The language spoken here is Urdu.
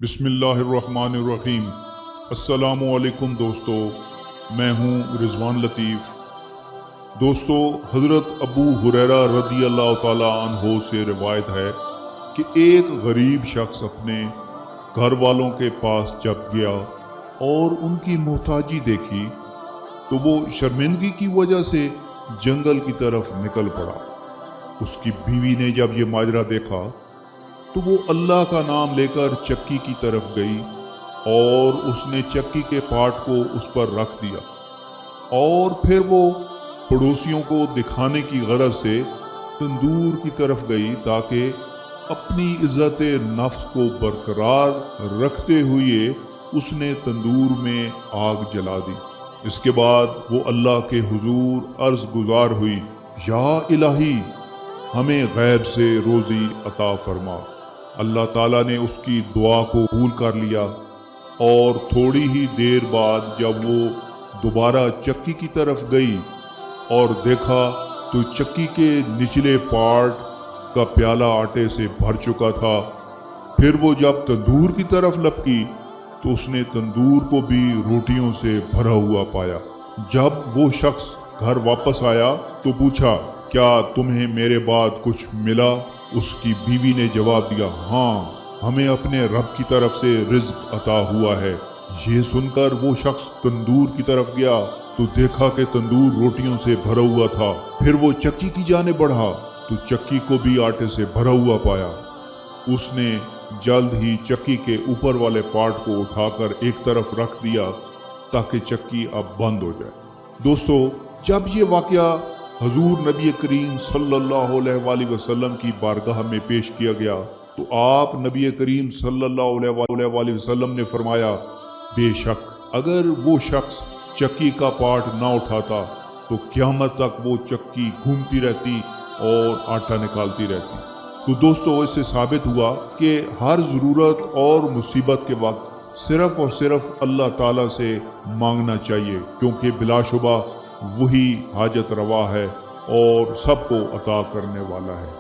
بسم اللہ الرحمن الرحیم۔ السلام علیکم دوستو، میں ہوں رضوان لطیف۔ دوستو، حضرت ابو ہریرہ رضی اللہ تعالی عنہ سے روایت ہے کہ ایک غریب شخص اپنے گھر والوں کے پاس جب گیا اور ان کی محتاجی دیکھی تو وہ شرمندگی کی وجہ سے جنگل کی طرف نکل پڑا۔ اس کی بیوی نے جب یہ ماجرا دیکھا تو وہ اللہ کا نام لے کر چکی کی طرف گئی اور اس نے چکی کے پاٹ کو اس پر رکھ دیا، اور پھر وہ پڑوسیوں کو دکھانے کی غرض سے تندور کی طرف گئی تاکہ اپنی عزت نفس کو برقرار رکھتے ہوئے اس نے تندور میں آگ جلا دی۔ اس کے بعد وہ اللہ کے حضور عرض گزار ہوئی، یا الہی، ہمیں غیب سے روزی عطا فرما۔ اللہ تعالیٰ نے اس کی دعا کو قبول کر لیا، اور تھوڑی ہی دیر بعد جب وہ دوبارہ چکی کی طرف گئی اور دیکھا تو چکی کے نچلے پارٹ کا پیالہ آٹے سے بھر چکا تھا۔ پھر وہ جب تندور کی طرف لپکی تو اس نے تندور کو بھی روٹیوں سے بھرا ہوا پایا۔ جب وہ شخص گھر واپس آیا تو پوچھا، کیا تمہیں میرے بعد کچھ ملا؟ اس کی بیوی نے جواب دیا، ہاں، ہمیں اپنے رب کی طرف سے رزق عطا ہوا ہے۔ یہ سن کر وہ شخص تندور کی طرف گیا تو دیکھا کہ تندور روٹیوں سے بھرا ہوا تھا۔ پھر وہ چکی کی جانب بڑھا تو چکی کو بھی آٹے سے بھرا ہوا پایا۔ اس نے جلد ہی چکی کے اوپر والے پارٹ کو اٹھا کر ایک طرف رکھ دیا تاکہ چکی اب بند ہو جائے۔ دوستو، جب یہ واقعہ حضور نبی کریم صلی اللہ علیہ وآلہ وسلم کی بارگاہ میں پیش کیا گیا تو آپ نبی کریم صلی اللہ علیہ وآلہ وسلم نے فرمایا، بے شک اگر وہ شخص چکی کا پارٹ نہ اٹھاتا تو قیامت تک وہ چکی گھومتی رہتی اور آٹا نکالتی رہتی۔ تو دوستو، اس سے ثابت ہوا کہ ہر ضرورت اور مصیبت کے وقت صرف اور صرف اللہ تعالیٰ سے مانگنا چاہیے، کیونکہ بلا شبہ وہی حاجت روا ہے اور سب کو عطا کرنے والا ہے۔